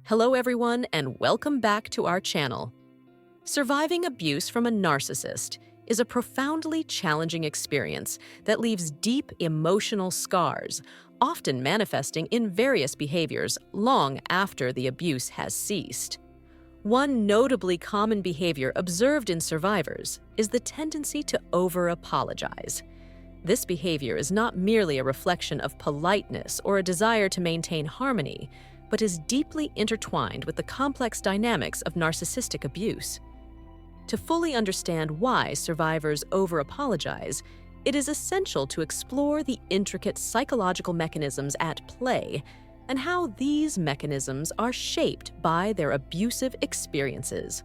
Hello everyone and welcome back to our channel. Surviving abuse from a narcissist is a profoundly challenging experience that leaves deep emotional scars, often manifesting in various behaviors long after the abuse has ceased. One notably common behavior observed in survivors is the tendency to over-apologize. This behavior is not merely a reflection of politeness or a desire to maintain harmony, but is deeply intertwined with the complex dynamics of narcissistic abuse. To fully understand why survivors over-apologize, it is essential to explore the intricate psychological mechanisms at play and how these mechanisms are shaped by their abusive experiences.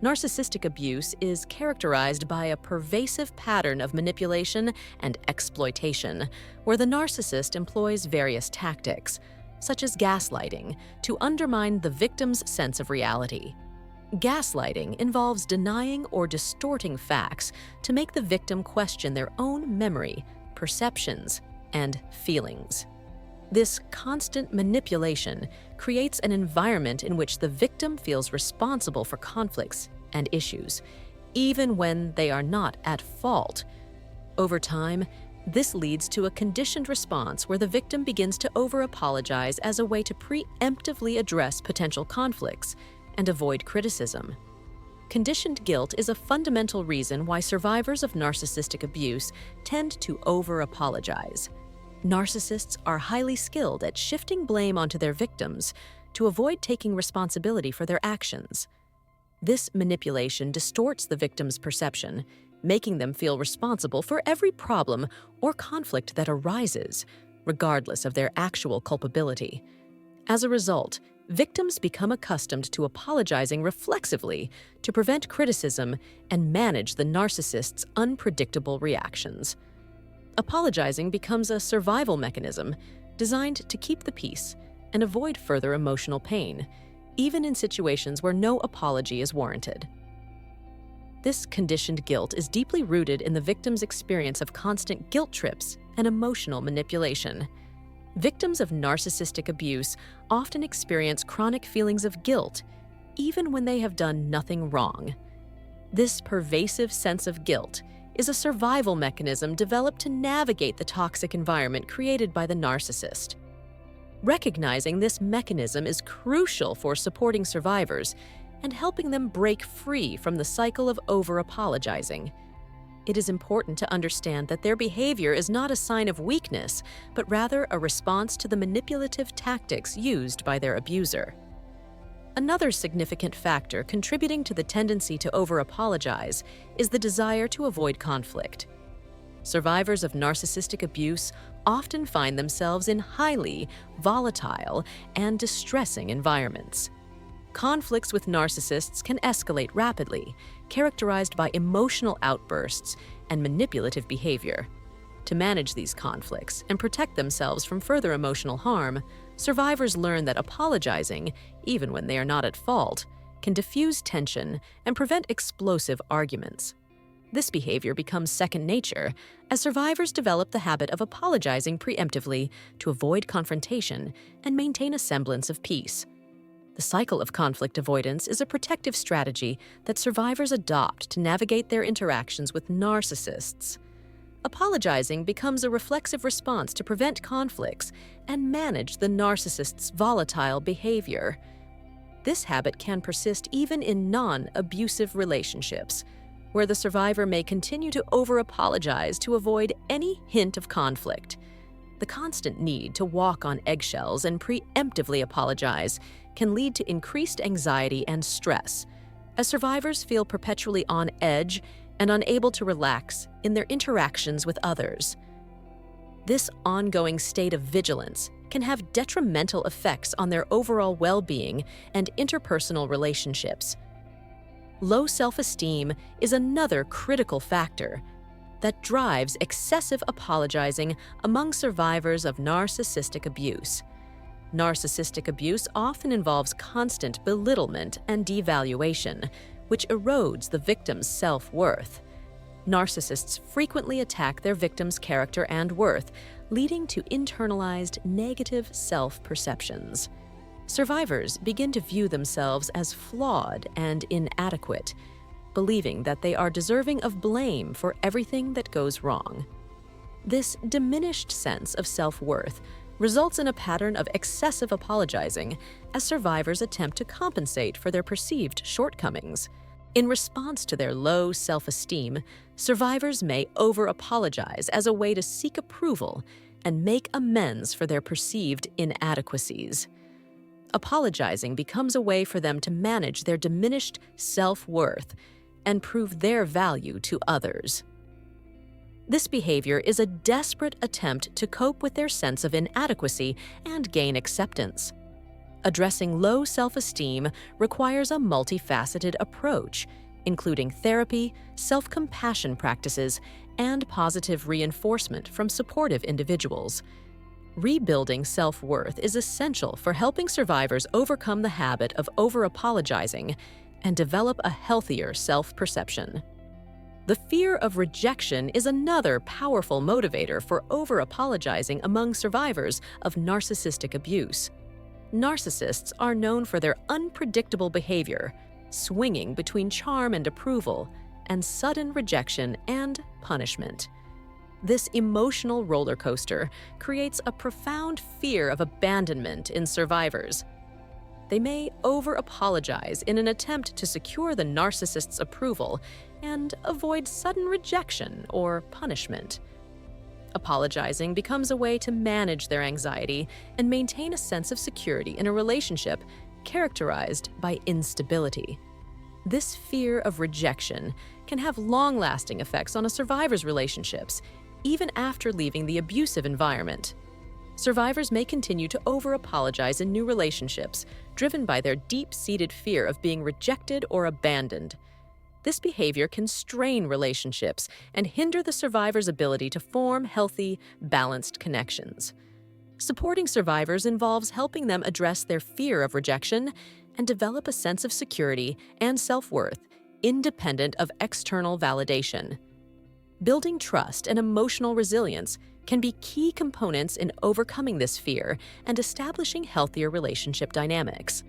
Narcissistic abuse is characterized by a pervasive pattern of manipulation and exploitation, where the narcissist employs various tactics, such as gaslighting, to undermine the victim's sense of reality. Gaslighting involves denying or distorting facts to make the victim question their own memory, perceptions, and feelings. This constant manipulation creates an environment in which the victim feels responsible for conflicts and issues, even when they are not at fault. Over time, this leads to a conditioned response where the victim begins to over-apologize as a way to preemptively address potential conflicts and avoid criticism. Conditioned guilt is a fundamental reason why survivors of narcissistic abuse tend to over-apologize. Narcissists are highly skilled at shifting blame onto their victims to avoid taking responsibility for their actions. This manipulation distorts the victim's perception, making them feel responsible for every problem or conflict that arises, regardless of their actual culpability. As a result, victims become accustomed to apologizing reflexively to prevent criticism and manage the narcissist's unpredictable reactions. Apologizing becomes a survival mechanism designed to keep the peace and avoid further emotional pain, even in situations where no apology is warranted. This conditioned guilt is deeply rooted in the victim's experience of constant guilt trips and emotional manipulation. Victims of narcissistic abuse often experience chronic feelings of guilt, even when they have done nothing wrong. This pervasive sense of guilt is a survival mechanism developed to navigate the toxic environment created by the narcissist. Recognizing this mechanism is crucial for supporting survivors and helping them break free from the cycle of over-apologizing. It is important to understand that their behavior is not a sign of weakness, but rather a response to the manipulative tactics used by their abuser. Another significant factor contributing to the tendency to over-apologize is the desire to avoid conflict. Survivors of narcissistic abuse often find themselves in highly volatile and distressing environments. Conflicts with narcissists can escalate rapidly, characterized by emotional outbursts and manipulative behavior. To manage these conflicts and protect themselves from further emotional harm, survivors learn that apologizing, even when they are not at fault, can diffuse tension and prevent explosive arguments. This behavior becomes second nature as survivors develop the habit of apologizing preemptively to avoid confrontation and maintain a semblance of peace. The cycle of conflict avoidance is a protective strategy that survivors adopt to navigate their interactions with narcissists. Apologizing becomes a reflexive response to prevent conflicts and manage the narcissist's volatile behavior. This habit can persist even in non-abusive relationships, where the survivor may continue to over-apologize to avoid any hint of conflict. The constant need to walk on eggshells and preemptively apologize can lead to increased anxiety and stress, as survivors feel perpetually on edge and unable to relax in their interactions with others. This ongoing state of vigilance can have detrimental effects on their overall well-being and interpersonal relationships. Low self-esteem is another critical factor that drives excessive apologizing among survivors of narcissistic abuse. Narcissistic abuse often involves constant belittlement and devaluation, which erodes the victim's self-worth. Narcissists frequently attack their victim's character and worth, leading to internalized negative self-perceptions. Survivors begin to view themselves as flawed and inadequate, believing that they are deserving of blame for everything that goes wrong. This diminished sense of self-worth results in a pattern of excessive apologizing as survivors attempt to compensate for their perceived shortcomings. In response to their low self-esteem, survivors may over-apologize as a way to seek approval and make amends for their perceived inadequacies. Apologizing becomes a way for them to manage their diminished self-worth and prove their value to others. This behavior is a desperate attempt to cope with their sense of inadequacy and gain acceptance. Addressing low self-esteem requires a multifaceted approach, including therapy, self-compassion practices, and positive reinforcement from supportive individuals. Rebuilding self-worth is essential for helping survivors overcome the habit of over-apologizing and develop a healthier self-perception. The fear of rejection is another powerful motivator for over-apologizing among survivors of narcissistic abuse. Narcissists are known for their unpredictable behavior, swinging between charm and approval, and sudden rejection and punishment. This emotional roller coaster creates a profound fear of abandonment in survivors. They may over-apologize in an attempt to secure the narcissist's approval and avoid sudden rejection or punishment. Apologizing becomes a way to manage their anxiety and maintain a sense of security in a relationship characterized by instability. This fear of rejection can have long-lasting effects on a survivor's relationships, even after leaving the abusive environment. Survivors may continue to over-apologize in new relationships, driven by their deep-seated fear of being rejected or abandoned. This behavior can strain relationships and hinder the survivor's ability to form healthy, balanced connections. Supporting survivors involves helping them address their fear of rejection and develop a sense of security and self-worth, independent of external validation. Building trust and emotional resilience can be key components in overcoming this fear and establishing healthier relationship dynamics.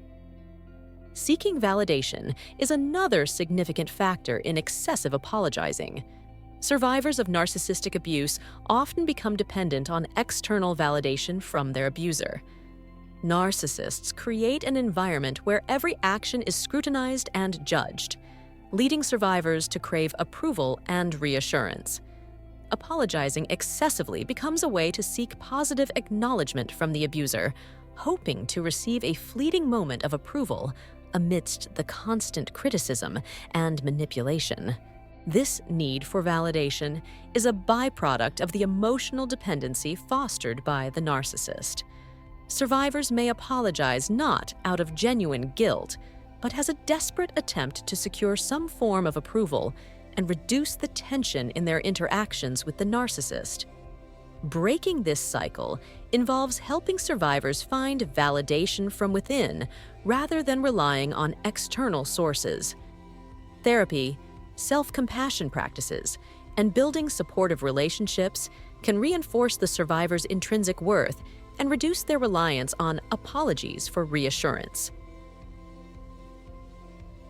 Seeking validation is another significant factor in excessive apologizing. Survivors of narcissistic abuse often become dependent on external validation from their abuser. Narcissists create an environment where every action is scrutinized and judged, leading survivors to crave approval and reassurance. Apologizing excessively becomes a way to seek positive acknowledgement from the abuser, hoping to receive a fleeting moment of approval amidst the constant criticism and manipulation. This need for validation is a byproduct of the emotional dependency fostered by the narcissist. Survivors may apologize not out of genuine guilt, but as a desperate attempt to secure some form of approval and reduce the tension in their interactions with the narcissist. Breaking this cycle involves helping survivors find validation from within rather than relying on external sources. Therapy, self-compassion practices, and building supportive relationships can reinforce the survivor's intrinsic worth and reduce their reliance on apologies for reassurance.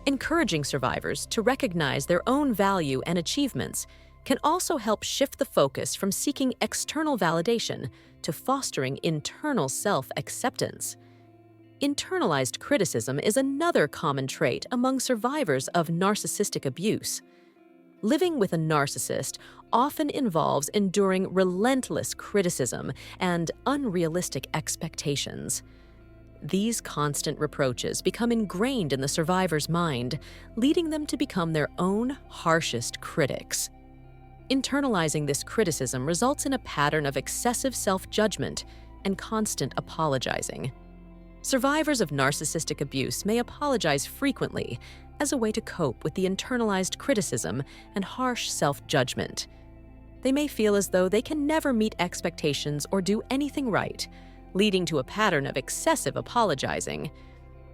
Encouraging survivors to recognize their own value and achievements can also help shift the focus from seeking external validation to fostering internal self-acceptance. Internalized criticism is another common trait among survivors of narcissistic abuse. Living with a narcissist often involves enduring relentless criticism and unrealistic expectations. These constant reproaches become ingrained in the survivor's mind, leading them to become their own harshest critics. Internalizing this criticism results in a pattern of excessive self-judgment and constant apologizing. Survivors of narcissistic abuse may apologize frequently as a way to cope with the internalized criticism and harsh self-judgment. They may feel as though they can never meet expectations or do anything right, leading to a pattern of excessive apologizing.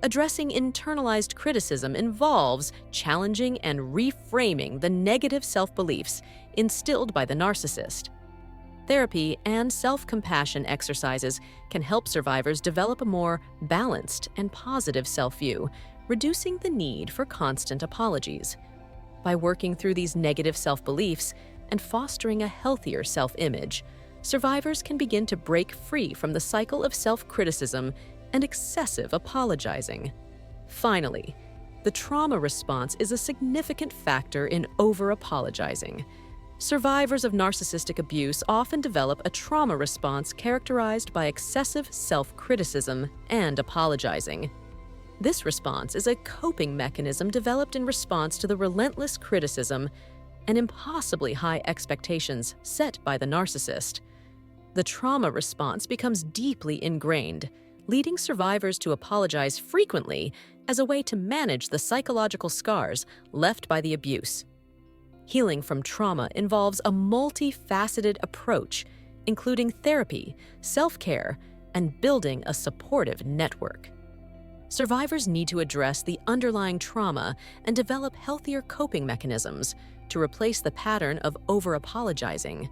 Addressing internalized criticism involves challenging and reframing the negative self-beliefs instilled by the narcissist. Therapy and self-compassion exercises can help survivors develop a more balanced and positive self-view, reducing the need for constant apologies. By working through these negative self-beliefs and fostering a healthier self-image, survivors can begin to break free from the cycle of self-criticism and excessive apologizing. Finally, the trauma response is a significant factor in over-apologizing. Survivors of narcissistic abuse often develop a trauma response characterized by excessive self-criticism and apologizing. This response is a coping mechanism developed in response to the relentless criticism and impossibly high expectations set by the narcissist. The trauma response becomes deeply ingrained, leading survivors to apologize frequently as a way to manage the psychological scars left by the abuse. Healing from trauma involves a multifaceted approach, including therapy, self-care, and building a supportive network. Survivors need to address the underlying trauma and develop healthier coping mechanisms to replace the pattern of over-apologizing.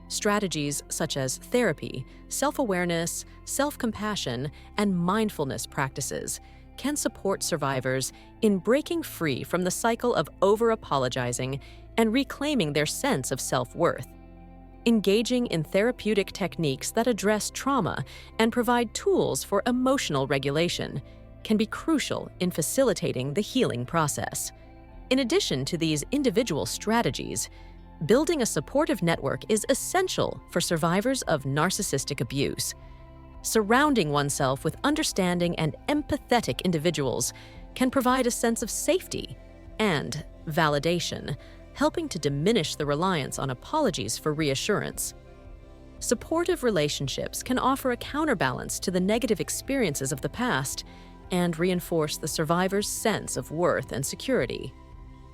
Strategies such as therapy, self-awareness, self-compassion, and mindfulness practices can support survivors in breaking free from the cycle of over-apologizing and reclaiming their sense of self-worth. Engaging in therapeutic techniques that address trauma and provide tools for emotional regulation can be crucial in facilitating the healing process. In addition to these individual strategies, building a supportive network is essential for survivors of narcissistic abuse. Surrounding oneself with understanding and empathetic individuals can provide a sense of safety and validation, helping to diminish the reliance on apologies for reassurance. Supportive relationships can offer a counterbalance to the negative experiences of the past and reinforce the survivor's sense of worth and security.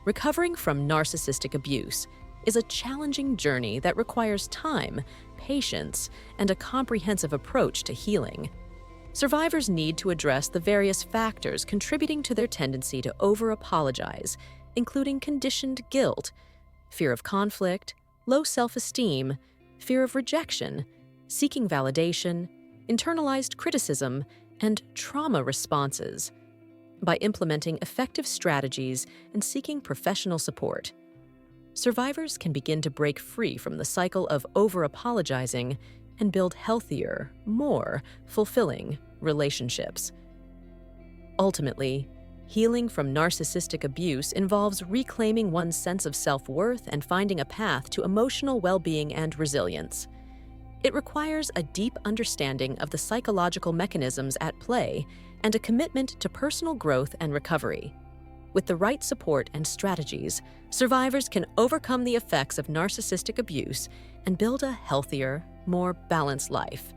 Recovering from narcissistic abuse is a challenging journey that requires time, patience, and a comprehensive approach to healing. Survivors need to address the various factors contributing to their tendency to over-apologize, including conditioned guilt, fear of conflict, low self-esteem, fear of rejection, seeking validation, internalized criticism, and trauma responses. By implementing effective strategies and seeking professional support, survivors can begin to break free from the cycle of over-apologizing and build healthier, more fulfilling relationships. Ultimately, healing from narcissistic abuse involves reclaiming one's sense of self-worth and finding a path to emotional well-being and resilience. It requires a deep understanding of the psychological mechanisms at play and a commitment to personal growth and recovery. With the right support and strategies, survivors can overcome the effects of narcissistic abuse and build a healthier, more balanced life.